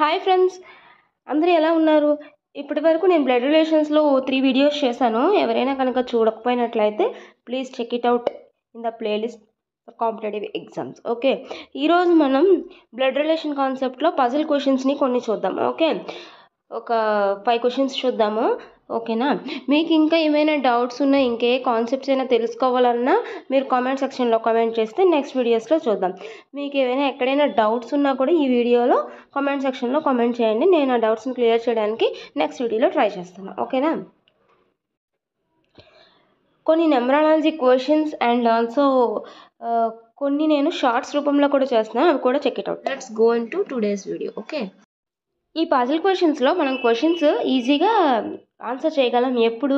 Hi friends, అందరూ ఎలా ఉన్నారు? ఇప్పటి వరకు నేను బ్లడ్ రిలేషన్స్లో 3 వీడియోస్ చేశాను. ఎవరైనా కనుక చూడకపోయినట్లయితే please check it out in the playlist for competitive exams. Okay, ఈరోజు మనం బ్లడ్ రిలేషన్ కాన్సెప్ట్లో పజిల్ క్వశ్చన్స్ని కొన్ని చూద్దాం. ఓకే, ఒక 5 క్వశ్చన్స్ చూద్దాము. ఓకేనా? మీకు ఇంకా ఏమైనా డౌట్స్ ఉన్నా, ఇంకే కాన్సెప్ట్స్ అయినా తెలుసుకోవాలన్నా మీరు కామెంట్ సెక్షన్లో కామెంట్ చేస్తే నెక్స్ట్ వీడియోస్లో చూద్దాం. మీకు ఏమైనా ఎక్కడైనా డౌట్స్ ఉన్నా కూడా ఈ వీడియోలో కామెంట్ సెక్షన్లో కామెంట్ చేయండి. నేను ఆ డౌట్స్ని క్లియర్ చేయడానికి నెక్స్ట్ వీడియోలో ట్రై చేస్తాను. ఓకేనా? కొన్ని న్యూమరాలజీ క్వశ్చన్స్ అండ్ ఆల్సో కొన్ని నేను షార్ట్స్ రూపంలో కూడా చేస్తున్నాను, అవి కూడా check it out. Let's go into today's video. Okay, ఈ పజిల్ క్వశ్చన్స్లో మనం క్వశ్చన్స్ ఈజీగా ఆన్సర్ చేయగలం. ఎప్పుడు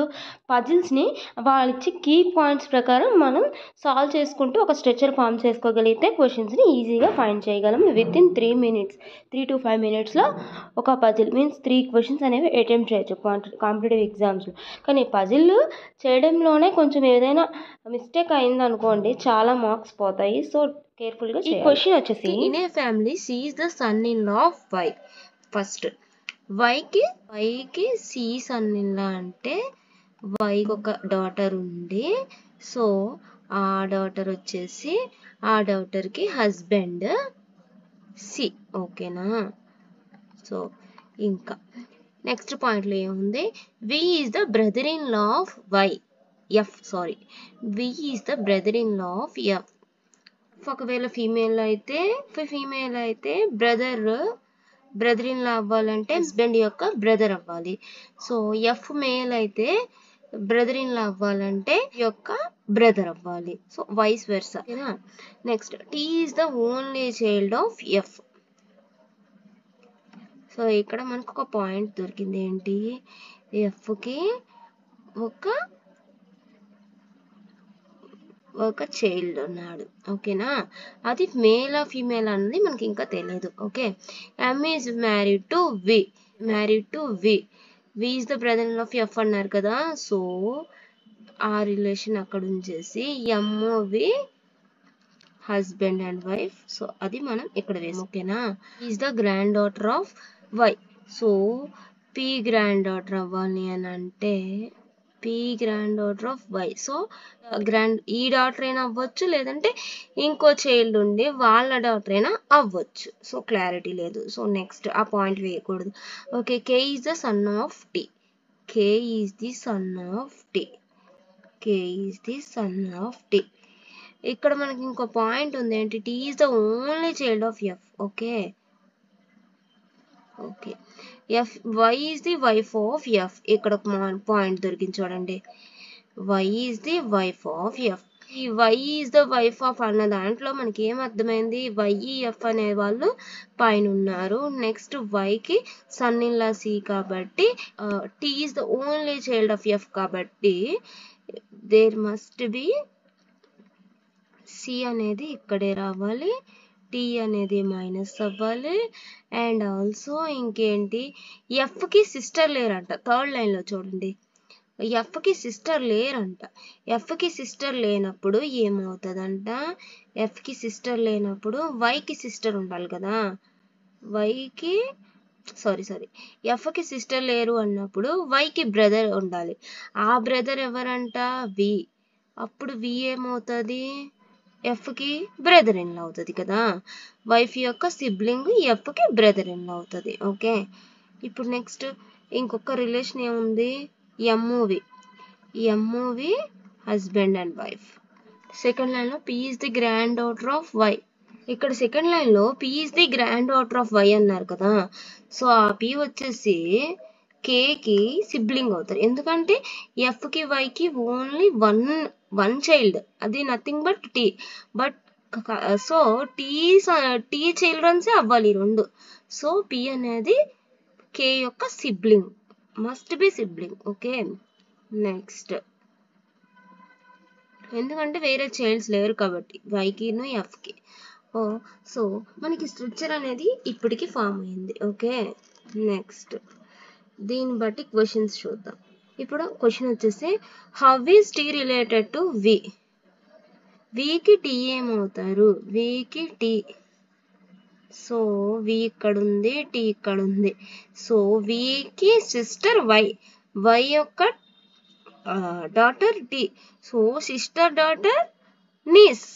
పజిల్స్ని వాళ్ళు ఇచ్చే కీ పాయింట్స్ ప్రకారం మనం సాల్వ్ చేసుకుంటూ ఒక స్ట్రక్చర్ ఫామ్ చేసుకోగలిగితే క్వశ్చన్స్ని ఈజీగా ఫైండ్ చేయగలం విత్ ఇన్ 3 minutes, 3 to 5 minutesలో ఒక పజిల్ మీన్స్ 3 క్వశ్చన్స్ అనేవి అటెంప్ట్ చేయొచ్చు కాంపిటేటివ్ ఎగ్జామ్స్లో. కానీ పజిల్ చేయడంలోనే కొంచెం ఏదైనా మిస్టేక్ అయిందనుకోండి, చాలా మార్క్స్ పోతాయి. సో కేర్ఫుల్గా. ఈ క్వశ్చన్ వచ్చేసి, in A family C is the son in law of Y. First వైకి సి సన్ ఇన్ లా అంటే వైకి ఒక డాటర్ ఉంది. సో ఆ డాటర్ వచ్చేసి ఆ డాటర్కి హస్బెండ్ సి. ఓకేనా? సో ఇంకా నెక్స్ట్ పాయింట్లో ఏముంది, V is the brother in law of Y. V is the brother in law of F. ఒకవేళ ఫీమేల్ అయితే బ్రదర్ ఇన్ లా అవ్వాలంటే హస్బెండ్ యొక్క బ్రదర్ అవ్వాలి. సో ఎఫ్ మేల్ అయితే బ్రదర్ ఇన్ లా అవ్వాలంటే యొక్క బ్రదర్ అవ్వాలి. So vice versa. Next, T is the only child of F. So ఇక్కడ మనకు ఒక పాయింట్ దొరికింది. ఏంటి? ఎఫ్కి ఒక చైల్డ్ ఉన్నాడు. ఓకేనా? అది మేలా ఫీమేల్ అన్నది మనకి ఇంకా తెలియదు. Okay, M is married to V. V is the brother in law of F అన్నారు కదా. సో ఆ రిలేషన్ అక్కడ ఉంచేసి V husband and wife. So అది మనం ఇక్కడ వేసాం. ఓకేనా? Is the granddaughter of Y. So P granddaughter అవ్వాలి అని అంటే P granddaughter of Y. So ఈ డాటర్ అయినా అవ్వచ్చు, లేదంటే ఇంకో చైల్డ్ ఉండి వాళ్ళ డాటర్ అయినా అవ్వచ్చు. సో క్లారిటీ లేదు. సో నెక్స్ట్ ఆ పాయింట్ వేయకూడదు. Okay, K is the son of T. K is the son of T. ఇక్కడ మనకి ఇంకో పాయింట్ ఉంది. ఏంటి? T is the only child of F. Okay, Y is the wife of F. ఇక్కడ ఒక point దొరికింది చూడండి. Y is the wife of F. ఈ Y is the wife of అన్న దాంట్లో మనకి ఏం అర్థమైంది? వై ఎఫ్ అనే వాళ్ళు పైన ఉన్నారు. నెక్స్ట్ వైకి సన్ ఇన్ లా సి కాబట్టి T is the only child of F కాబట్టి దేర్ మస్ట్ బి సి అనేది ఇక్కడే రావాలి, టీ అనేది మైనస్ అవ్వాలి. అండ్ ఆల్సో ఇంకేంటి, ఎఫ్కి సిస్టర్ లేరంట. థర్డ్ లైన్లో చూడండి, ఎఫ్కి సిస్టర్ లేరంట. ఎఫ్కి సిస్టర్ లేనప్పుడు ఏమవుతుందంట? ఎఫ్కి సిస్టర్ లేనప్పుడు వైకి సిస్టర్ ఉండాలి కదా. ఎఫ్కి సిస్టర్ లేరు అన్నప్పుడు వైకి బ్రదర్ ఉండాలి. ఆ బ్రదర్ ఎవరంట? వి. అప్పుడు వి ఏమవుతుంది? ఎఫ్కి బ్రదర్ ఇన్ లా అవుతుంది కదా. వైఫ్ యొక్క సిబ్లింగ్ ఎఫ్కి బ్రదర్ ఇన్ లా అవుతుంది. ఓకే, ఇప్పుడు నెక్స్ట్ ఇంకొక రిలేషన్ ఏముంది? ఎమ్ఓవి హస్బెండ్ అండ్ వైఫ్. సెకండ్ లైన్లో P is the granddaughter of Y. ఇక్కడ సెకండ్ లైన్లో P is the granddaughter of Y అన్నారు కదా. సో ఆ పి వచ్చేసి కేకి సిబ్లింగ్ అవుతారు. ఎందుకంటే ఎఫ్కి వైకి ఓన్లీ వన్ చైల్డ్, అది nothing but T. But so T చిల్డ్రన్సే అవ్వాలి రెండు. సో పి అనేది కే యొక్క sibling, must be sibling. Okay, next ఎందుకంటే వేరే చైల్డ్స్ లేరు కాబట్టి వైకిను ఎఫ్కి. సో మనకి స్ట్రక్చర్ అనేది ఇప్పటికి ఫామ్ అయింది. ఓకే, నెక్స్ట్ దీన్ని బట్టి క్వశ్చన్స్ చూద్దాం. ఇప్పుడు క్వశ్చన్ వచ్చేసి, how is T related to V. వికి టీ ఏమవుతారు? వికి టీ సో వి ఇక్కడ ఉంది, టీ ఇక్కడ ఉంది. సో వికి సిస్టర్ వై, వై యొక్క daughter T. So sister daughter niece,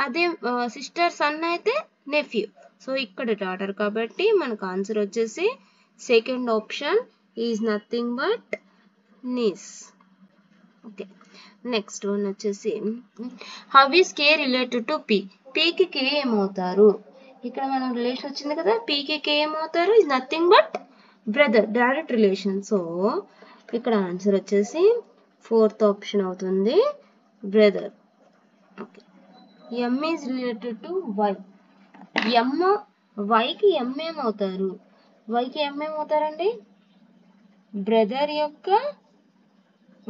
అదే సిస్టర్ సన్ అయితే నెఫ్యూ. సో ఇక్కడ డాటర్ కాబట్టి మనకు ఆన్సర్ వచ్చేసి second option is nothing but niece. Okay, next one వచ్చేసి how is K related to P. పీకి కే ఏమవుతారు? ఇక్కడ మనం రిలేషన్ వచ్చింది కదా, పీకి కే ఏమవుతారు? Is nothing but brother, direct relation. So ఇక్కడ ఆన్సర్ వచ్చేసి ఫోర్త్ ఆప్షన్ అవుతుంది, brother. Okay, M is related to Y. M, వైకి ఎమ్ ఏమవుతారు? వైకి ఎమ్ ఏమవుతారండి? బ్రదర్ యొక్క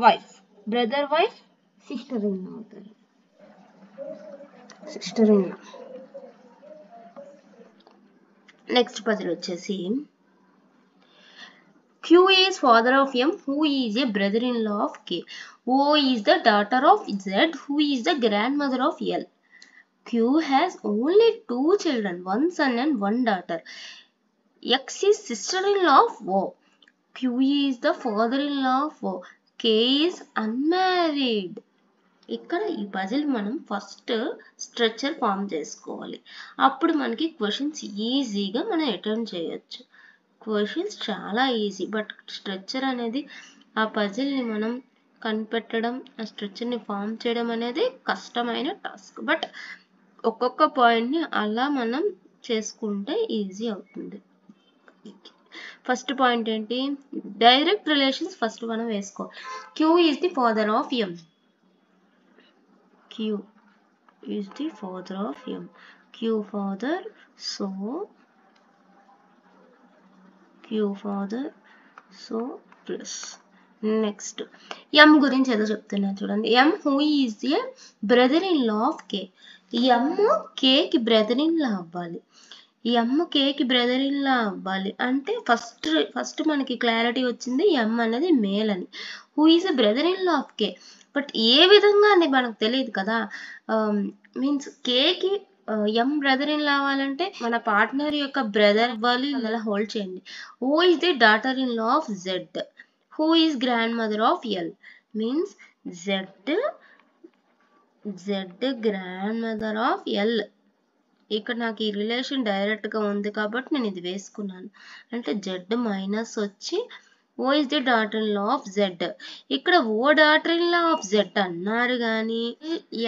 wife, brother wife sister in law అవుతారు, sister in law. Next puzzle వచ్చేసి Q is father of M, who is a brother-in-law of K. O is the daughter of Z, who is the grandmother of L. Q has only 2 children, 1 son and 1 daughter. X is sister-in-law of O. Q is the father-in-law of O. K is unmarried. ఇక్కడ ఈ puzzle మనం first structure form చేసుకోవాలి, అప్పుడు మనకి questions ఈజీగా మనం attempt చేయొచ్చు. Questions చాలా ఈజీ, బట్ స్ట్రక్చర్ అనేది ఆ పజిల్ని మనం కనిపెట్టడం, ఆ స్ట్రక్చర్ని ఫామ్ చేయడం అనేది కష్టమైన టాస్క్. బట్ ఒక్కొక్క పాయింట్ని అలా మనం చేసుకుంటే ఈజీ అవుతుంది. ఫస్ట్ పాయింట్ ఏంటి? డైరెక్ట్ రిలేషన్స్ ఫస్ట్ మనం వేసుకోవాలి. Q is the father of M. Q is the father of M. Q father, so Q father, so plus. Next M గురించి ఏదో చెప్తున్నా చూడండి. M who is a brother in law of K. M K కి brother in law అవ్వాలి. M K కి brother in law అవ్వాలి అంటే first మనకి క్లారిటీ వచ్చింది M అనేది మేల్ అని. Who is a brother in law of K. But ఏ విధంగా అని మనకు తెలియదు కదా, మీన్స్ కేకి ఎం బ్రదర్ ఇన్ లా అవ్వాలంటే మన పార్ట్నర్ యొక్క బ్రదర్ వాళ్ళు ఇలా హోల్డ్ చేయండి. Who is the daughter in law of Z, who is grandmother of L. Means Z grandmother of L. ఇక్కడ నాకు ఈ రిలేషన్ డైరెక్ట్గా ఉంది కాబట్టి నేను ఇది వేసుకున్నాను. అంటే జెడ్ మైనస్ వచ్చి O is the daughter in law of Z. ఇక్కడ O daughter in law of Z అన్నారు కానీ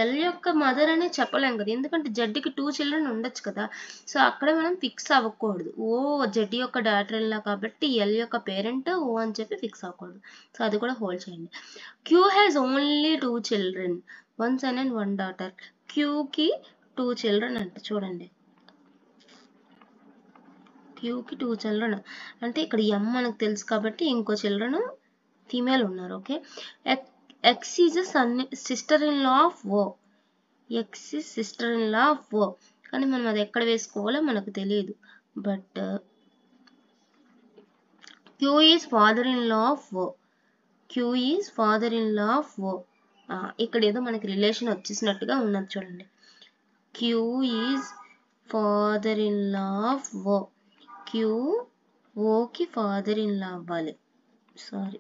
ఎల్ యొక్క మదర్ అని చెప్పలేం కదా, ఎందుకంటే జెడ్కి 2 చిల్డ్రన్ ఉండొచ్చు కదా. సో అక్కడ మనం ఫిక్స్ అవ్వకూడదు. ఓ జెడ్ యొక్క డాటర్ ఇన్ లా కాబట్టి ఎల్ యొక్క పేరెంట్ ఓ అని చెప్పి ఫిక్స్ అవ్వకూడదు. సో అది కూడా హోల్డ్ చేయండి. Q has only 2 children, 1 son and 1 daughter. క్యూకి 2 చిల్డ్రన్ అంట చూడండి. క్యూకి 2 చిల్డ్రన్ అంటే ఇక్కడ ఎం మనకు తెలుసు కాబట్టి ఇంకో చిల్డ్రన్ ఫీమేల్ ఉన్నారు. Okay, X is sister in law of O. X is sister in law of O, కానీ మనం అది ఎక్కడ వేసుకోవాలో మనకు తెలియదు. But Q is father in law of O. Q is father in law of O. ఇక్కడ ఏదో మనకి రిలేషన్ వచ్చేసినట్టుగా ఉన్నది చూడండి. Q is father in law of O. Q ఓకి ఫాదర్ ఇన్ లా అవ్వాలి. సారీ,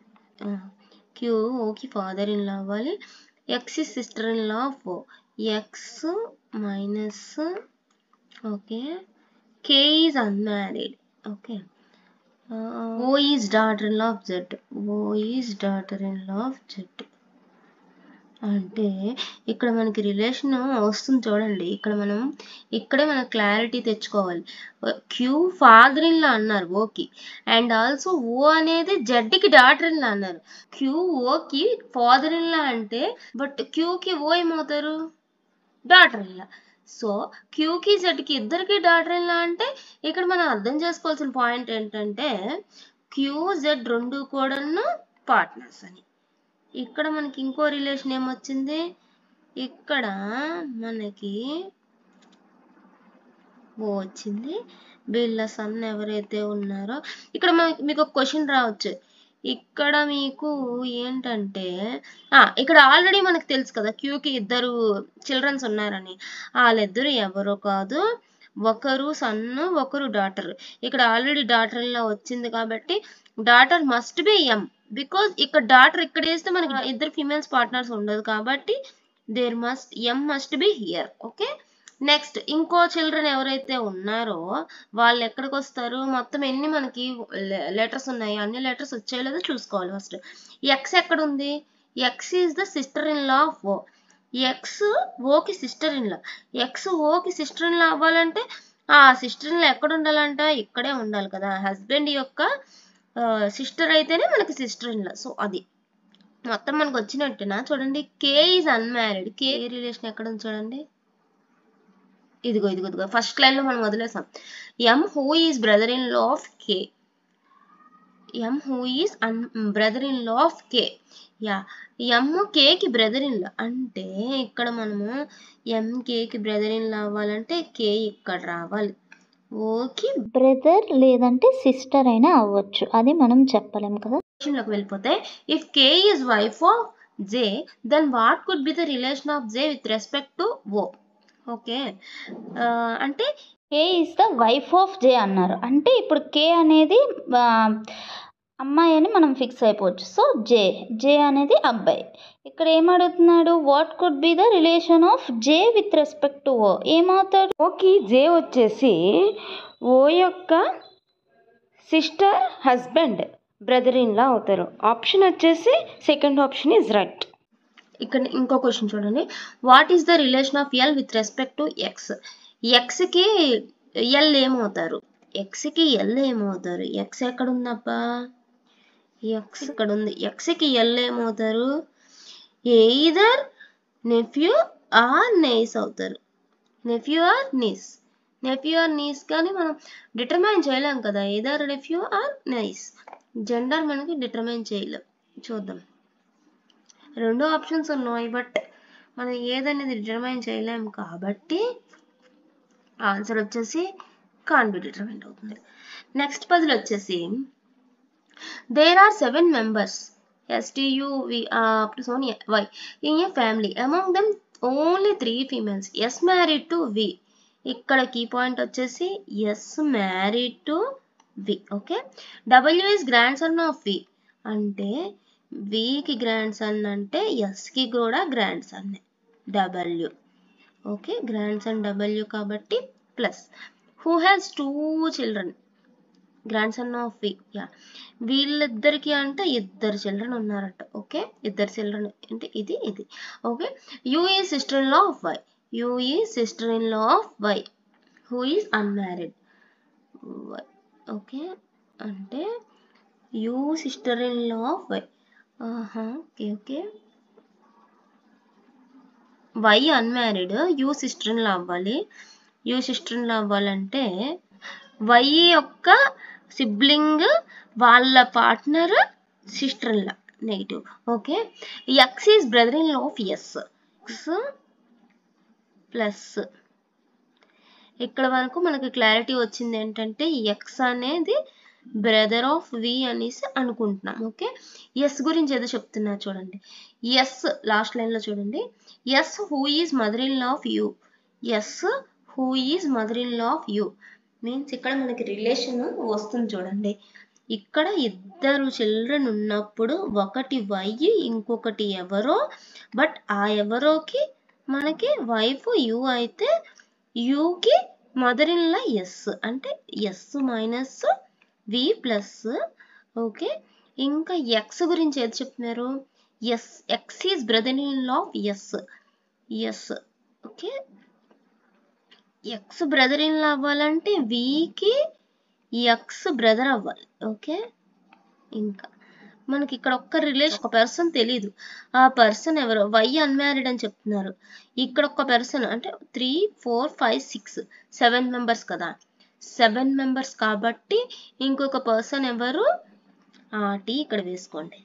క్యూ ఓకి ఫాదర్ ఇన్ లా అవ్వాలి. X is sister in law of O. X minus, okay, K is unmarried. Okay, O is daughter in law of Z. O is daughter in law of Z. అంటే ఇక్కడ మనకి relation వస్తుంది చూడండి. ఇక్కడే మనం clarity తెచ్చుకోవాలి. Queue father in లా అన్నారు ఓకి, and also ఓ అనేది జెడ్కి డాటర్ ఇన్ లా అన్నారు. క్యూ ఓకి ఫాదర్ ఇన్ లా అంటే, బట్ క్యూకి ఓ ఏమవుతారు? Daughter in law. సో క్యూకి జెడ్కి ఇద్దరికి డాటర్ ఇన్ లా అంటే ఇక్కడ మనం అర్థం చేసుకోవాల్సిన పాయింట్ ఏంటంటే క్యూ జెడ్ రెండు కూడా పార్ట్నర్స్ అని. ఇక్కడ మనకి ఇంకో రిలేషన్ ఏమొచ్చింది? ఇక్కడ మనకి ఓ వచ్చింది. వీళ్ళ సన్ ఎవరైతే ఉన్నారో ఇక్కడ మీకు ఒక క్వశ్చన్ రావచ్చు. ఇక్కడ మీకు ఏంటంటే ఇక్కడ ఆల్రెడీ మనకు తెలుసు కదా క్యూకి 2 చిల్డ్రన్స్ ఉన్నారని. వాళ్ళిద్దరు ఎవరో కాదు, ఒకరు సన్ ఒకరు డాటర్. ఇక్కడ ఆల్రెడీ డాటర్ ఇలా వచ్చింది కాబట్టి daughter must be M, because ఇక్కడ డాటర్ ఇక్కడ వేస్తే మనకి ఇద్దరు ఫీమేల్స్ పార్ట్నర్స్ ఉండదు కాబట్టి there must M must be here. Okay, next ఇంకో చిల్డ్రన్ ఎవరైతే ఉన్నారో వాళ్ళు ఎక్కడికి వస్తారు, మొత్తం ఎన్ని మనకి లెటర్స్ ఉన్నాయి, అన్ని లెటర్స్ వచ్చాయో లేదో చూసుకోవాలి ఫస్ట్. ఎక్స్ ఎక్కడ ఉంది, X is the sister in law of O. X ఓకి సిస్టర్ ఇన్ లా, ఎక్స్ ఓకి సిస్టర్ ఇన్ లా అవ్వాలంటే ఆ సిస్టర్ ఇన్ లా ఎక్కడ ఉండాలంట, ఇక్కడే ఉండాలి కదా. హస్బెండ్ యొక్క సిస్టర్ అయితేనే మనకి సిస్టర్ ఇన్ లా. సో అది మొత్తం మనకు వచ్చినట్టునా. చూడండి, కే ఈజ్ అన్మ్యారీడ్. కే రిలేషన్ ఎక్కడ ఉంది చూడండి, ఇదిగో ఇదిగో ఇదిగో ఫస్ట్ లైన్ లో మనం వదిలేసాం. M who is brother in law of K, M who is brother in law of K. Yeah, M కేకి బ్రదర్ ఇన్ లా అంటే ఇక్కడ మనము ఎం కేకి బ్రదర్ ఇన్ లా అవ్వాలంటే కే ఇక్కడ రావాలి. ఓకే, బ్రదర్ లేదంటే సిస్టర్ అయినా అవ్వచ్చు, అది మనం చెప్పలేం కదా. లోకి వెళ్ళిపోతే if K is wife of J then what could be the relation of J with respect to O. Okay, అంటే K is the wife of J అన్నారు అంటే ఇప్పుడు కే అనేది అమ్మాయి అని మనం ఫిక్స్ అయిపోవచ్చు. సో జే అనేది అబ్బాయి. ఇక్కడ ఏమడుగుతున్నాడు, what could be the relation of J with respect to O. ఏమవుతాడు, ఓకి జే వచ్చేసి ఓ యొక్క sister husband brother in law అవుతారు. ఆప్షన్ వచ్చేసి సెకండ్ ఆప్షన్ ఈజ్ రైట్. ఇక్కడ ఇంకో క్వశ్చన్ చూడండి, what is the relation of L with respect to X. ఎక్స్కి ఎల్ ఏమవుతారు, ఎక్స్కి ఎల్ ఏమవుతారు, ఎక్స్ ఎక్కడ ఉందబ్బా, ఎక్స్ ఇక్కడ ఉంది. ఎక్స్కి ఎల్ ఏమవుతారు, ఎయిదర్ నెఫ్యూ ఆర్ నైస్ అవుతారు. Nephew or niece, nephew or niece కానీ మనం డిటర్మైన్ చేయలేం కదా, either nephew or niece. Gender మనకి డిటర్మైన్ చేయలేం. చూద్దాం, రెండు ఆప్షన్స్ ఉన్నాయి బట్ మనం ఏదనేది డిటర్మైన్ చేయలేం కాబట్టి ఆన్సర్ వచ్చేసి కాన్ బి డిటర్మైన్ అవుతుంది. నెక్స్ట్ పజిల్ వచ్చేసి there are 7 members STUV up to Sonia Y in a family. Among them only 3 females. S married to V. ఇక్కడ కీ పాయింట్ వచ్చేసి S married to V. Okay, W is grandson of V అంటే వికి grandson అంటే ఎస్కి కూడా grandson W. Okay, grandson W కాబట్టి plus. Who has 2 children, grandson of V. Yeah, వీళ్ళిద్దరికి అంటే 2 children ఉన్నారట. ఓకే, 2 children అంటే ఇది ఇది. Okay, U is sister in law of Y, U is sister in law of Y who is unmarried. Okay, అంటే U sister in law of Y. Okay okay, Y unmarried, U sister in law అవ్వాలి. U sister in law అవ్వాలంటే why యొక్క sibling వాళ్ళ partner sister in law negative. Okay, X is brother in law of S. X plus ఇక్కడ వరకు మనకి clarity వచ్చింది ఏంటంటే X అనేది బ్రదర్ ఆఫ్ వి అనేసి అనుకుంటున్నాం. ఓకే, ఎస్ గురించి ఏదో చెప్తున్నా చూడండి. ఎస్ లాస్ట్ లైన్లో చూడండి, S who is mother in law of U. S who is mother in law of U means ఇక్కడ మనకి రిలేషన్ వస్తుంది చూడండి. ఇక్కడ 2 children ఉన్నప్పుడు ఒకటి వై ఇంకొకటి ఎవరో, బట్ ఆ ఎవరోకి మనకి వైఫ్ యూ అయితే యూకి మదర్ ఇన్ లా ఎస్ అంటే S minus V plus. Okay, ఇంకా ఎక్స్ గురించి ఏది చెప్తున్నారు, S X is brother in law of S. S okay, X brother in law అవ్వాలంటే వికి ఎక్స్ బ్రదర్ అవ్వాలి. ఓకే, ఇంకా మనకి ఇక్కడ ఒక్క రిలేషన్ ఒక పర్సన్ తెలీదు, ఆ పర్సన్ ఎవరో వై అన్మ్యారీడ్ అని చెప్తున్నారు. ఇక్కడ ఒక్క పర్సన్ అంటే 3 4 5 6 7 members కదా, 7 members కాబట్టి ఇంకొక పర్సన్ ఎవరు, టీ ఇక్కడ వేసుకోండి.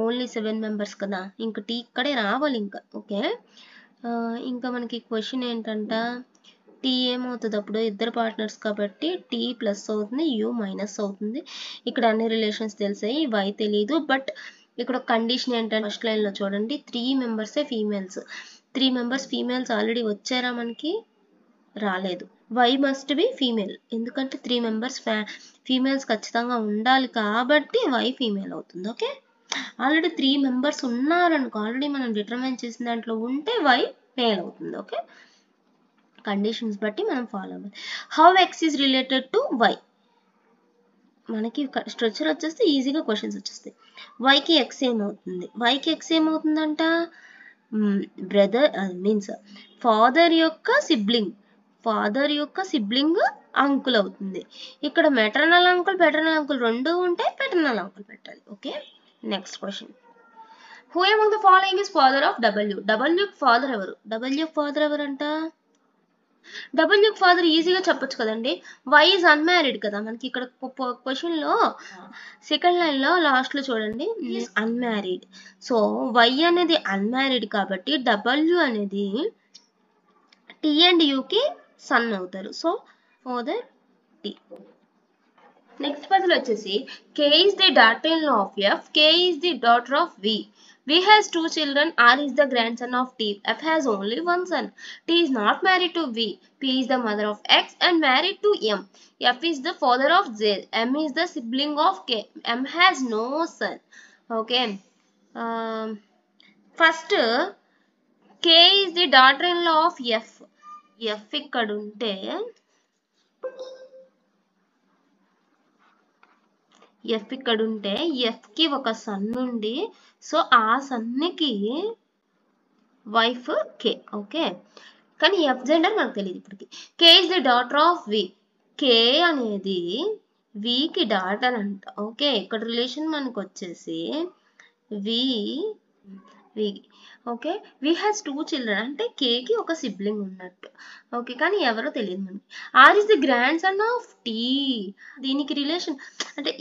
ఓన్లీ 7 members కదా, ఇంకా టీ ఇక్కడే రావాలి ఇంకా. ఓకే, ఇంకా మనకి క్వశ్చన్ ఏంటంట, టీ ఏమవుతుంది అప్పుడు 2 పార్ట్నర్స్ కాబట్టి టీ ప్లస్ అవుతుంది, యూ మైనస్ అవుతుంది. ఇక్కడ అన్ని రిలేషన్స్ తెలిసాయి, వై తెలీదు. బట్ ఇక్కడ కండిషన్ ఏంటంటే ఫస్ట్ లైన్లో చూడండి 3 members females. 3 members females already వచ్చారా, మనకి రాలేదు. వై మస్ట్ బి ఫీమేల్, ఎందుకంటే 3 మెంబర్స్ ఫీమేల్స్ ఖచ్చితంగా ఉండాలి కాబట్టి వై ఫీమేల్ అవుతుంది. ఓకే, ఆల్రెడీ 3 మెంబర్స్ ఉన్నారనుకో, ఆల్రెడీ మనం డిటర్మైన్ చేసిన దాంట్లో ఉంటే వై మేల్ అవుతుంది. ఓకే, కండిషన్స్ బట్టి మనం ఫాలో అవ్వాలి. How X is related to Y, మనకి స్ట్రక్చర్ వచ్చేస్తే ఈజీగా క్వశ్చన్స్ వచ్చేస్తాయి. వైకి ఎక్స్ ఏమవుతుంది, వైకి ఎక్స్ ఏమవుతుందంట, బ్రదర్ మీన్స్ ఫాదర్ యొక్క సిబ్లింగ్ అంకుల్ అవుతుంది. ఇక్కడ మెటర్నల్ అంకుల్ పెటర్నల్ అంకుల్ రెండు ఉంటే పెటర్నల్ అంకుల్ పెట్టాలి. Okay, next question. Who among the following is father of W, W father ఎవరంట, డబ్ల్యూ ఫాదర్ ఈజీగా చెప్పొచ్చు కదండి, వై ఈజ్ అన్మ్యారీడ్ కదా. మనకి ఇక్కడ క్వశ్చన్ లో సెకండ్ లైన్ లో లాస్ట్ లో చూడండి, ఈజ్ అన్మ్యారీడ్. సో వై అనేది అన్మ్యారీడ్ కాబట్టి డబ్ల్యూ అనేది టీ అండ్ యూకి సన్ అవుతారు. So father T. Next puzzle వచ్చేసి K is the daughter in law of F, K is the daughter of V. V has 2 children, R is the grandson of T, F has only one son. T is not married to V, P is the mother of X and married to M. F is the father of Z, M is the sibling of K, M has no son. Okay, first K is the daughter-in-law of F. F ఇక్కడ ఉంటే F కి ఒక sun ఉండి, so ఆ సన్నికి wife కే. Okay, కానీ F gender మనకు తెలియదు ఇప్పటికి. కే ఇస్ ది డాటర్ ఆఫ్ వి, కే అనేది వికి డాటర్ అంట. ఓకే, ఇక్కడ రిలేషన్ మనకు వచ్చేసి వి. ఓకే, వి హ్యాస్ 2 చిల్డ్రన్ అంటే కేకి ఒక సిబ్లింగ్ ఉన్నట్టు. ఓకే, కానీ ఎవరో తెలియదు మనకి. R is the grandson of T, దీనికి రిలేషన్ అంటే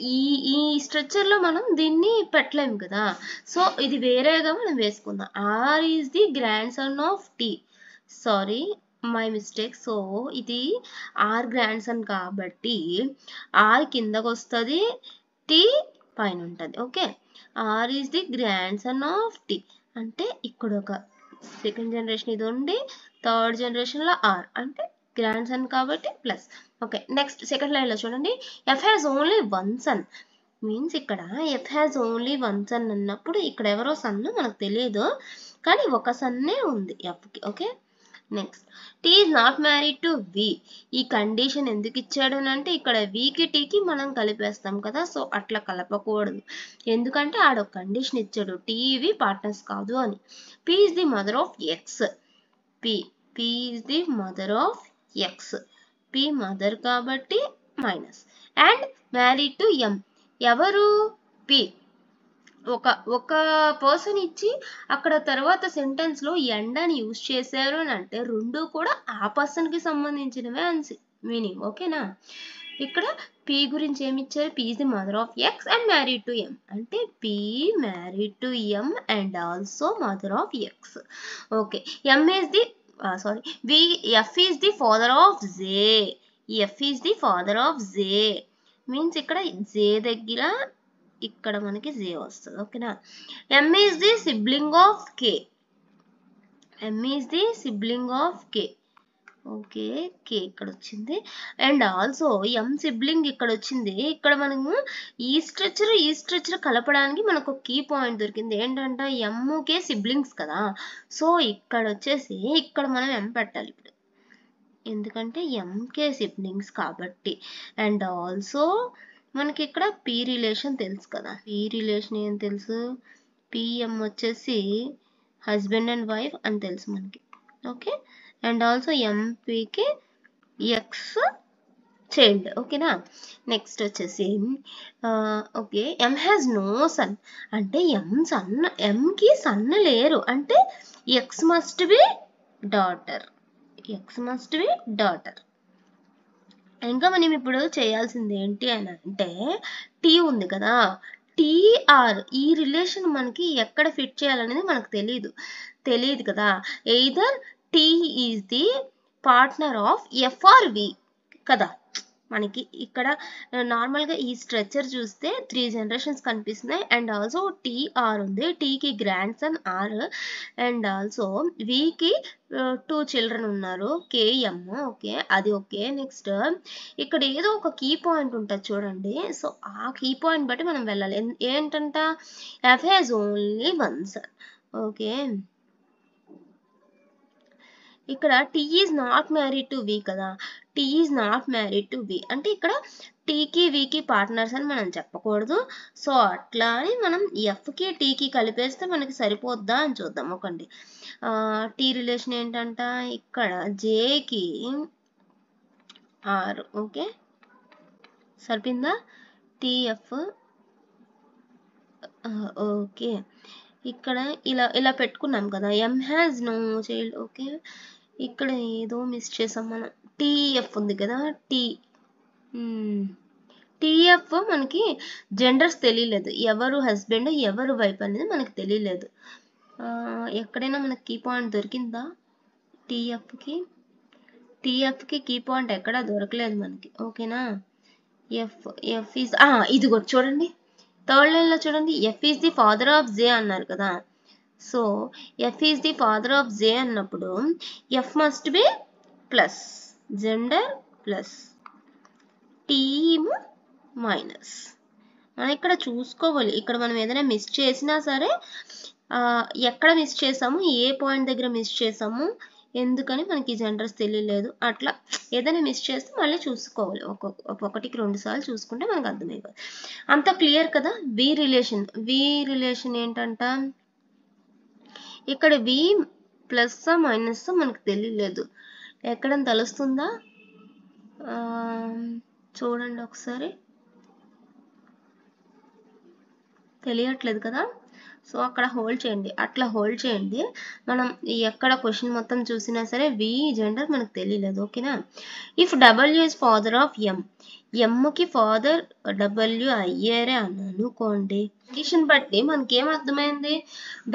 ఈ స్ట్రక్చర్ లో మనం దీన్ని పెట్టలేము కదా, సో ఇది వేరేగా మనం వేసుకుందాం. R is the grandson of T, sorry my mistake. So ఇది ఆర్ గ్రాండ్ సన్ కాబట్టి ఆర్ కిందకు వస్తుంది, టీ పైన ఉంటుంది. Okay, R is the grandson of T అంటే ఇక్కడ ఒక సెకండ్ జనరేషన్ ఇది ఉండి, థర్డ్ జనరేషన్ లో ఆర్ అంటే గ్రాండ్ సన్ కాబట్టి plus. Okay, next second line లో చూడండి, F has only one son means ఇక్కడ F has only one son అన్నప్పుడు ఇక్కడ ఎవరో సన్ మనకు తెలియదు, కానీ ఒక సన్నే ఉంది ఎఫ్కి. Okay, next T is not married to V. ఈ కండిషన్ ఎందుకు ఇచ్చాడు అంటే ఇక్కడ వికి టీకి మనం కలిపేస్తాం కదా, సో అట్లా కలపకూడదు, ఎందుకంటే ఆడొక కండిషన్ ఇచ్చాడు టీవి పార్ట్నర్స్ కాదు అని. P is the mother of X, P is the mother of X, P mother కాబట్టి మైనస్. అండ్ మ్యారీడ్ టు ఎం, ఎవరు పి. ఒక పర్సన్ ఇచ్చి అక్కడ తర్వాత సెంటెన్స్ లో ఎండ్ అని యూజ్ చేశారు అని అంటే రెండు కూడా ఆ పర్సన్ కి సంబంధించినవే అని మీనింగ్. ఓకేనా, ఇక్కడ పి గురించి ఏమి ఇచ్చారు, P is the mother of X and married to M అంటే P married to M and also mother of X. Okay, M is the F is the father of J, F is the father of J means ఇక్కడ J దగ్గర ఇక్కడ మనకి J వస్తుంది. ఓకేనా, M is the sibling of K, M is the sibling of K. Okay, K ఇక్కడ వచ్చింది and also M sibling ఇక్కడ వచ్చింది. ఇక్కడ మనము ఈ స్ట్రక్చర్ కలపడానికి మనకు ఒక కీ పాయింట్ దొరికింది ఏంటంటే ఎం కే సిబ్లింగ్స్ కదా, సో ఇక్కడ వచ్చేసి ఇక్కడ మనం ఎం పెట్టాలి ఇప్పుడు, ఎందుకంటే ఎంకే సిబ్లింగ్స్ కాబట్టి. అండ్ ఆల్సో మనకి ఇక్కడ పి రిలేషన్ తెలుసు కదా, పి రిలేషన్ ఏం తెలుసు, పిఎం వచ్చేసి హస్బెండ్ అండ్ వైఫ్ అని తెలుసు మనకి. ఓకే, అండ్ ఆల్సో ఎంపీకి ఎక్స్ చైల్డ్. ఓకేనా, నెక్స్ట్ వచ్చేసి okay, M has no son అంటే ఎంకి సన్ లేరు అంటే X must be daughter, X must be daughter. ఇంకా మనం ఇప్పుడు చేయాల్సింది ఏంటి అని అంటే టీ ఉంది కదా, టీఆర్ ఈ రిలేషన్ మనకి ఎక్కడ ఫిట్ చేయాలనేది మనకు తెలియదు కదా. Either T is the partner of F R V కదా, మనకి ఇక్కడ నార్మల్గా ఈ స్ట్రక్చర్ చూస్తే 3 జనరేషన్స్ కనిపిస్తున్నాయి. అండ్ ఆల్సో టీఆర్ ఉంది. టీకి grandson R and also వికి 2 చిల్డ్రన్ ఉన్నారు. కేఎం ఓకే, అది ఓకే. నెక్స్ట్ ఇక్కడ ఏదో ఒక కీ పాయింట్ ఉంటుంది చూడండి. సో ఆ కీ పాయింట్ బట్టి మనం వెళ్ళాలి. ఏంటంట, F has only one son. Okay, ఇక్కడ T is not married to V కదా. T is not married to V అంటే ఇక్కడ టీకి వికి పార్ట్నర్స్ అని మనం చెప్పకూడదు. సో అట్లా అని మనం ఎఫ్కి టీకి కలిపేస్తే మనకి సరిపోద్దా అని చూద్దాం. ఒకండి టీ రిలేషన్ ఏంటంట, ఇక్కడ జేకి ఆర్. ఓకే, సరిపోయిందా. టీఎఫ్ ఓకే, ఇక్కడ ఇలా ఇలా పెట్టుకున్నాం కదా. ఎం హ్యాజ్ నో చైల్డ్. ఓకే, ఇక్కడ ఏదో మిస్ చేసాం మనం. టీఎఫ్ ఉంది కదా. టీఎఫ్ మనకి జెండర్స్ తెలియలేదు, ఎవరు హస్బెండ్ ఎవరు వైఫ్ అనేది మనకి తెలియలేదు. ఎక్కడైనా మనకి కీ పాయింట్ దొరికిందా టీఎఫ్కి కీ పాయింట్ ఎక్కడా దొరకలేదు మనకి. ఓకేనా. ఎఫ్ ఈజ్ ఇది కూడా చూడండి, థర్డ్ లైన్లో చూడండి. F is the father of J అన్నారు కదా. So F is the father of J అన్నప్పుడు F must be plus gender plus team minus. మనం ఇక్కడ చూసుకోవాలి. ఇక్కడ మనం ఏదైనా మిస్ చేసినా సరే ఎక్కడ మిస్ చేసాము, ఏ పాయింట్ దగ్గర మిస్ చేసాము, ఎందుకని మనకి జెండర్స్ తెలియలేదు, అట్లా ఏదైనా మిస్ చేస్తే మళ్ళీ చూసుకోవాలి. ఒక్కొక్కటికి 2 సార్లు చూసుకుంటే మనకు అర్థమైపోతుంది. అంత క్లియర్ కదా. వి రిలేషన్ ఏంటంట, ఇక్కడ వి ప్లస్ మైనస్ మనకు తెలియలేదు. ఎక్కడ తెలుస్తుందా చూడండి ఒకసారి. తెలియట్లేదు కదా. సో అక్కడ హోల్డ్ చేయండి, అట్లా హోల్డ్ చేయండి. మనం ఎక్కడ క్వశ్చన్ మొత్తం చూసినా సరే వి జెండర్ మనకు తెలియలేదు. ఓకేనా. If W is father of M, ఎమ్కి ఫాదర్ డబ్ల్యూ అయ్యారే అని అనుకోండి. కండిషన్ బట్టి మనకేం అర్థమైంది,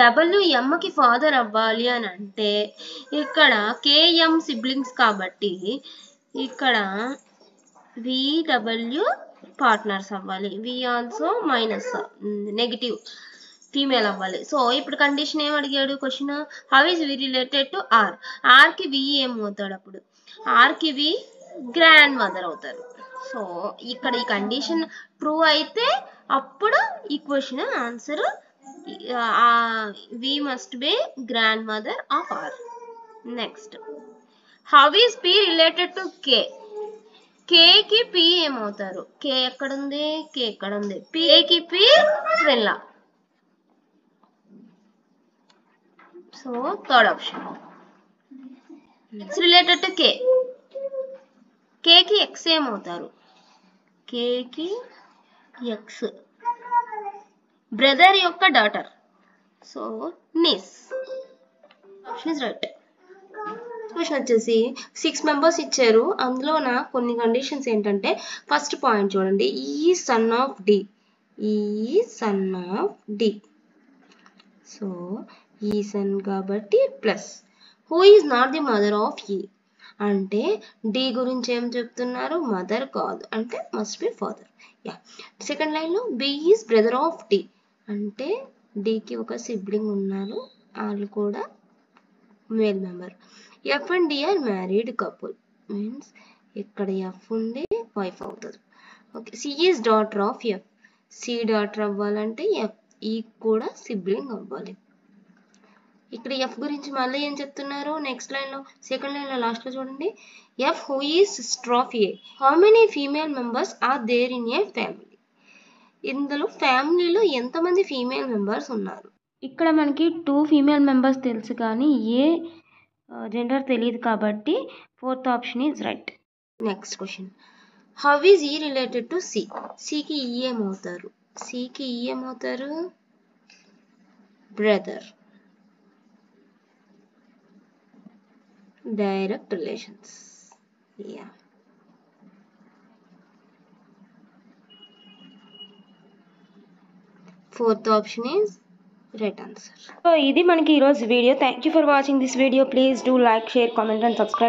డబ్ల్యూ ఎమ్కి ఫాదర్ అవ్వాలి అని అంటే ఇక్కడ కేఎం సిబ్లింగ్స్ కాబట్టి ఇక్కడ విడబ్ల్యూ పార్ట్నర్స్ అవ్వాలి. V also minus negative female అవ్వాలి. సో ఇప్పుడు కండిషన్ ఏం అడిగాడు question, how is V related to R. ఆర్కి వి ఏమవుతాడు, అప్పుడు ఆర్కి వి గ్రాండ్ మదర్ అవుతారు. సో ఇక్కడ ఈ కండిషన్ ట్రూ అయితే అప్పుడు ఈ question answer V must be grandmother of R. Next, how is P related to K. కేకి పి ఏమవుతారు, కే ఎక్కడుంది, కే ఎక్కడ ఉంది, పికి పి వెళ్ళ. So third option. X related to K, కేకి ఎక్స్ ఏమవుతారు, కేకి ఎక్స్ బ్రదర్ యొక్క daughter. So niece. Option is right. Question వచ్చేసి 6 మెంబర్స్ ఇచ్చారు. అందులోన కొన్ని కండిషన్స్ ఏంటంటే, ఫస్ట్ పాయింట్ చూడండి, E son of D, so E son కాబట్టి plus who is not the mother of E అంటే డి గురించి ఏం చెప్తున్నారు, మదర్ కాదు అంటే must be father. Yeah. Second లైన్లో B is brother of D అంటే డికి ఒక సిబ్లింగ్ ఉన్నారు, వాళ్ళు కూడా male member. F and D are married couple means ఇక్కడ ఎఫ్ ఉండి వైఫ్ అవుతుంది. Okay. C is daughter of F, C daughter అవ్వాలంటే ఎఫ్ ఈ కూడా సిబ్లింగ్ అవ్వాలి. ఇక్కడ ఎఫ్ గురించి మళ్ళీ ఏం చెప్తున్నారు నెక్స్ట్ లైన్లో, సెకండ్ లైన్లో లాస్ట్లో చూడండి. F who is sister of A, how many female members are there in A family. ఇందులో ఫ్యామిలీలో ఎంతమంది ఫీమేల్ మెంబర్స్ ఉన్నారు. ఇక్కడ మనకి 2 ఫీమేల్ మెంబర్స్ తెలుసు కానీ ఏ జెండర్ తెలియదు కాబట్టి fourth option is right. Next question, how is ఈ రిలేటెడ్ టు సి. సికి ఈ ఏమవుతారు, brother. Direct relations. Yeah. Fourth option is right answer. So ఇది మనకి ఈరోజు video. Thank you for watching this video. Please do like, share, comment and subscribe.